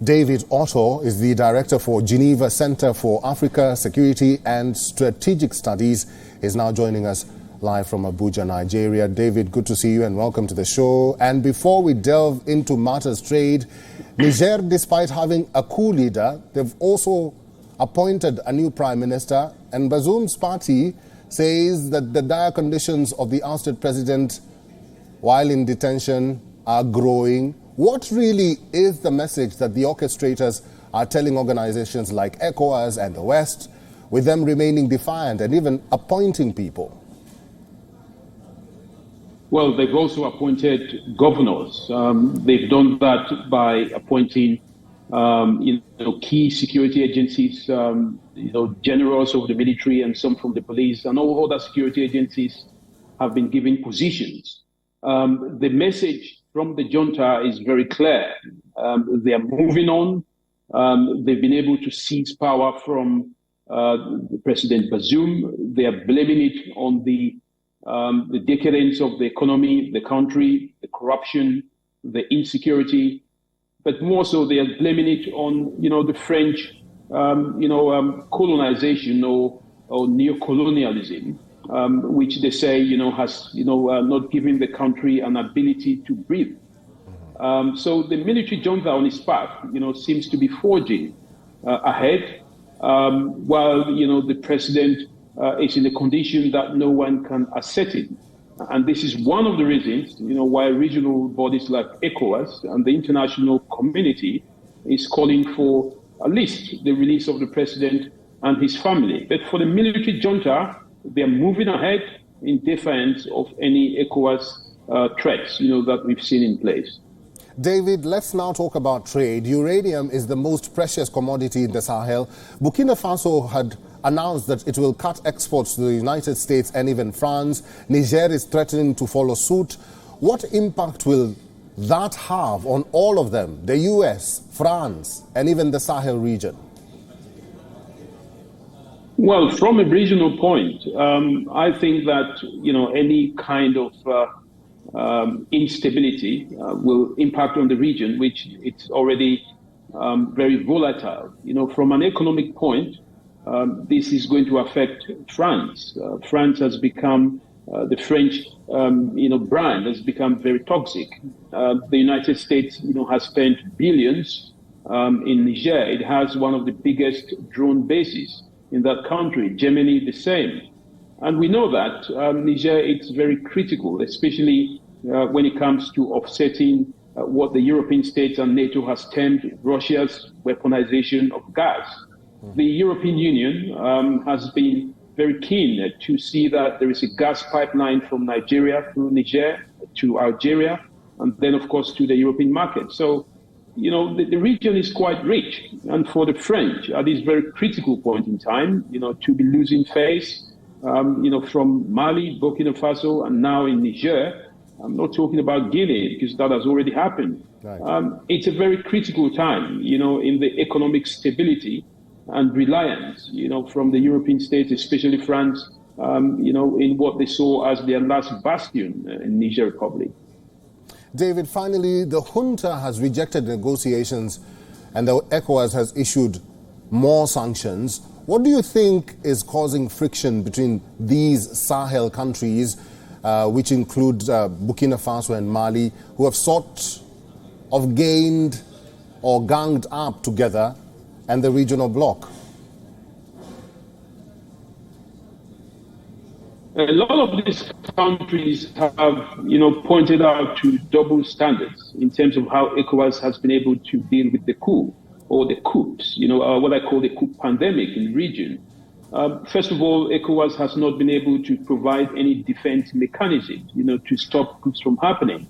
David Otto is the director for Geneva Centre for Africa, Security and Strategic Studies. Is now joining us live from Abuja, Nigeria. David, good to see you and welcome to the show. And before we delve into matters trade, Niger, despite having a coup leader, they've also appointed a new prime minister, and Bazoum's party says that the dire conditions of the ousted president while in detention are growing. What really is the message that the orchestrators are telling organizations like ECOWAS and the West, with them remaining defiant and even appointing people? Well, they've also appointed governors. They've done that by appointing, key security agencies, generals of the military and some from the police, and all other security agencies have been given positions. The message from the junta is very clear. They are moving on. They've been able to seize power from President Bazoum. They are blaming it on the decadence of the economy, the country, the corruption, the insecurity, but more so they are blaming it on, the French, colonization or neocolonialism, which they say, has, not given the country an ability to breathe. So the military junta on its path, seems to be forging ahead, while, the president is in a condition that no one can ascertain. And this is one of the reasons, why regional bodies like ECOWAS and the international community is calling for at least the release of the president and his family. But for the military junta, they are moving ahead in defiance of any ECOWAS threats, that we've seen in place. David, let's now talk about trade. Uranium is the most precious commodity in the Sahel. Burkina Faso had announced that it will cut exports to the United States and even France. Niger is threatening to follow suit. What impact will that have on all of them, the US, France, and even the Sahel region? Well, from a regional point, I think that, any kind of instability will impact on the region, which it's already very volatile. From an economic point, this is going to affect France. France has become, the French, brand has become very toxic. The United States, has spent billions in Niger. It has one of the biggest drone bases in that country. Germany, the same. And we know that Niger, it's very critical, especially when it comes to offsetting what the European states and NATO has termed Russia's weaponization of gas. The European Union has been very keen to see that there is a gas pipeline from Nigeria through Niger to Algeria, and then, of course, to the European market. So, the region is quite rich. And for the French, at this very critical point in time, to be losing face, from Mali, Burkina Faso, and now in Niger, I'm not talking about Guinea because that has already happened. Right. It's a very critical time, in the economic stability and reliance, from the European states, especially France, in what they saw as their last bastion in Niger Republic. David, finally, the junta has rejected negotiations and the ECOWAS has issued more sanctions. What do you think is causing friction between these Sahel countries, which include Burkina Faso and Mali, who have sort of gained or ganged up together, and the regional bloc? A lot of these countries have, pointed out to double standards in terms of how ECOWAS has been able to deal with the coup or the coups, what I call the coup pandemic in the region. First of all, ECOWAS has not been able to provide any defense mechanism, to stop coups from happening.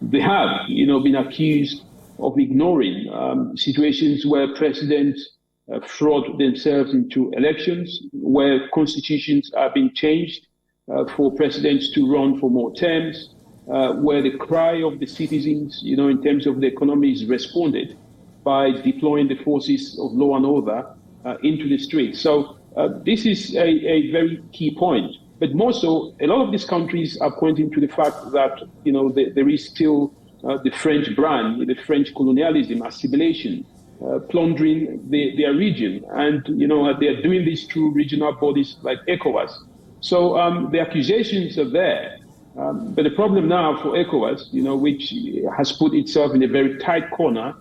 They have, been accused of ignoring situations where presidents fraud themselves into elections, where constitutions are being changed for presidents to run for more terms, where the cry of the citizens, in terms of the economy is responded by deploying the forces of law and order into the streets. So this is a very key point. But more so, a lot of these countries are pointing to the fact that, there is still the French brand, the French colonialism, assimilation plundering their region. And, they're doing this through regional bodies like ECOWAS. So the accusations are there. But the problem now for ECOWAS, which has put itself in a very tight corner,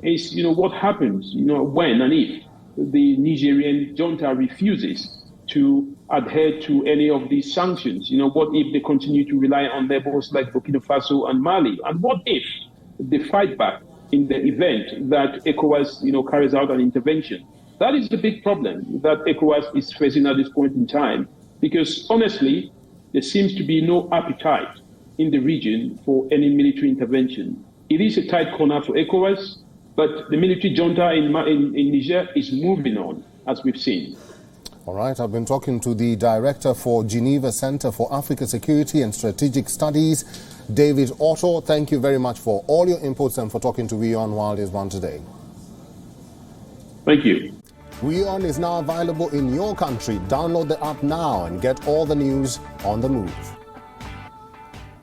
is, what happens, when and if the Nigerian junta refuses to adhere to any of these sanctions. What if they continue to rely on neighbors like Burkina Faso and Mali? And what if they fight back in the event that ECOWAS, carries out an intervention? That is the big problem that ECOWAS is facing at this point in time, because honestly, there seems to be no appetite in the region for any military intervention. It is a tight corner for ECOWAS, but the military junta in Niger is moving on, as we've seen. All right, I've been talking to the director for Geneva Centre for Africa Security and Strategic Studies, David Otto. Thank you very much for all your inputs and for talking to WION World is One today. Thank you. WION is now available in your country. Download the app now and get all the news on the move.